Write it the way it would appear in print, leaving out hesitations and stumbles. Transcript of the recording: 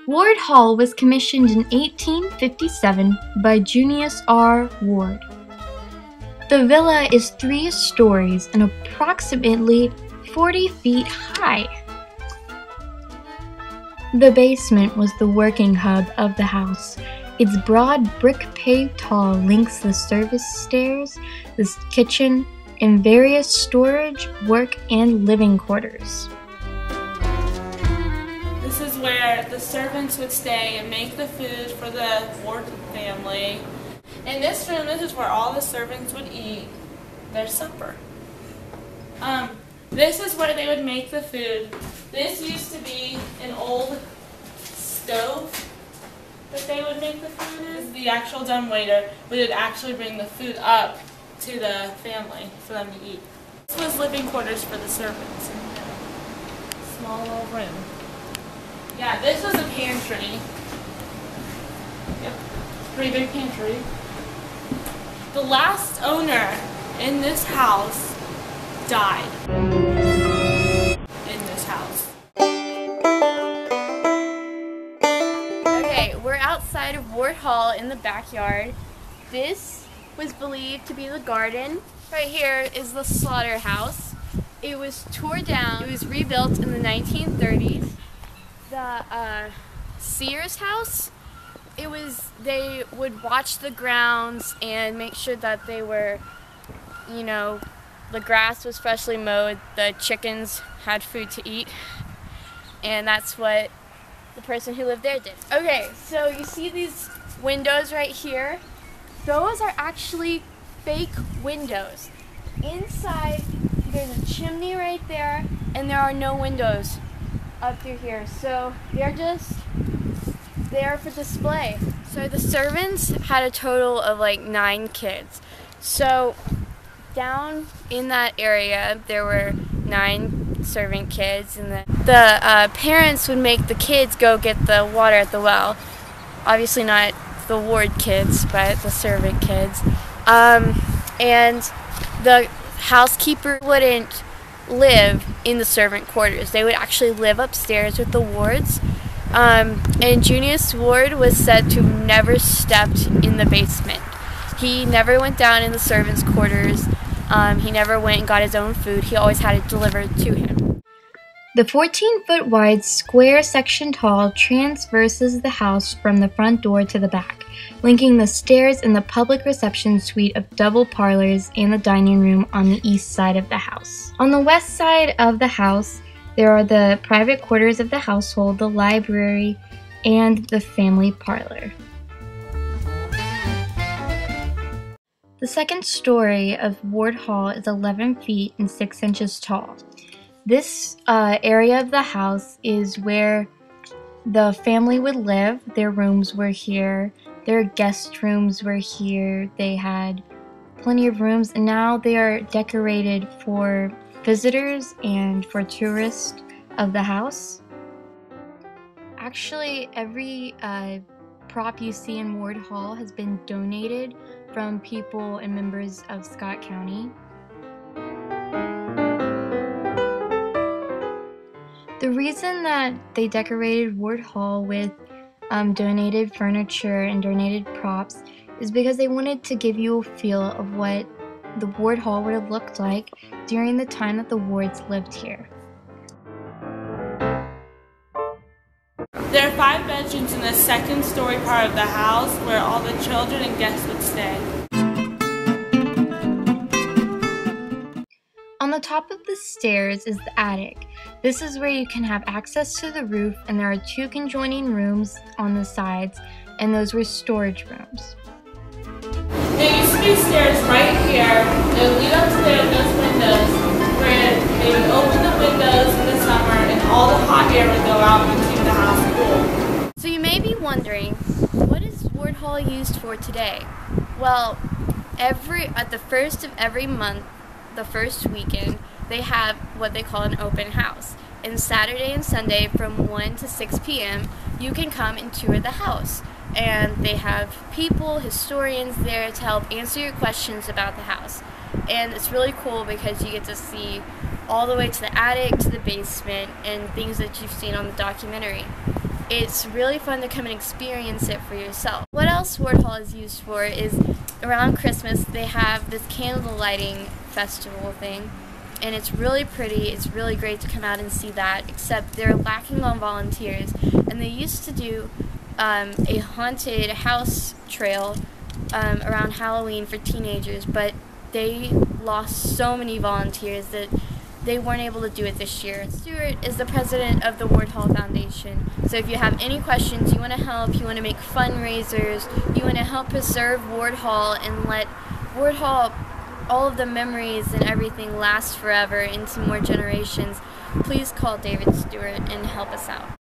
Ward Hall was commissioned in 1857 by Junius R. Ward. The villa is 3 stories and approximately 40 feet high. The basement was the working hub of the house. Its broad brick-paved hall links the service stairs, the kitchen, and various storage, work, and living quarters. This is where the servants would stay and make the food for the Ward family. In this room, this is where all the servants would eat their supper. This is where they would make the food. This used to be an old stove that they would make the food in. The actual dumbwaiter would actually bring the food up to the family for them to eat. This was living quarters for the servants. Small little room. Yeah, this was a pantry. Yep, pretty big pantry. The last owner in this house died in this house. Okay, we're outside of Ward Hall in the backyard. This was believed to be the garden. Right here is the slaughterhouse. It was tore down. It was rebuilt in the 1930s. The Sears house, they would watch the grounds and make sure that they were, the grass was freshly mowed, the chickens had food to eat, and that's what the person who lived there did. Okay, so you see these windows right here? Those are actually fake windows. Inside, there's a chimney right there, and there are no windows up through here, so they're just there for display. So the servants had a total of like 9 kids. So down in that area there were 9 servant kids, and the parents would make the kids go get the water at the well. Obviously not the Ward kids, but the servant kids. And the housekeeper wouldn't live in the servant quarters. They would actually live upstairs with the Wards. And Junius Ward was said to have never stepped in the basement. He never went down in the servants' quarters. He never went and got his own food. He always had it delivered to him. The 14-foot wide square-sectioned hall transverses the house from the front door to the back, linking the stairs and the public reception suite of double parlors and the dining room on the east side of the house. On the west side of the house, there are the private quarters of the household, the library, and the family parlor. The second story of Ward Hall is 11 feet and 6 inches tall. This area of the house is where the family would live. Their rooms were here. Their guest rooms were here. They had plenty of rooms, and now they are decorated for visitors and for tourists of the house. Actually, every prop you see in Ward Hall has been donated from people and members of Scott County. The reason that they decorated Ward Hall with donated furniture and donated props is because they wanted to give you a feel of what the Ward Hall would have looked like during the time that the Wards lived here. There are 5 bedrooms in the second story part of the house where all the children and guests would stay. On the top of the stairs is the attic. This is where you can have access to the roof, and there are 2 conjoining rooms on the sides, and those were storage rooms. There used to be stairs right here that would lead up to those windows, where they would open the windows in the summer and all the hot air would go out and keep the house cool. So you may be wondering, what is Ward Hall used for today? Well, at the first of every month, the first weekend, they have what they call an open house. And Saturday and Sunday from 1 to 6 p.m., you can come and tour the house. And they have people, historians there to help answer your questions about the house. And it's really cool because you get to see all the way to the attic, to the basement, and things that you've seen on the documentary. It's really fun to come and experience it for yourself. What else Ward Hall is used for is around Christmas they have this candle lighting festival thing, and it's really pretty. It's really great to come out and see that, except they're lacking on volunteers. And they used to do a haunted house trail around Halloween for teenagers, but they lost so many volunteers that they weren't able to do it this year. Stuart is the president of the Ward Hall Foundation, so if you have any questions, you want to help, you want to make fundraisers, you want to help preserve Ward Hall and let Ward Hall, all of the memories and everything last forever into more generations, please call David Stewart and help us out.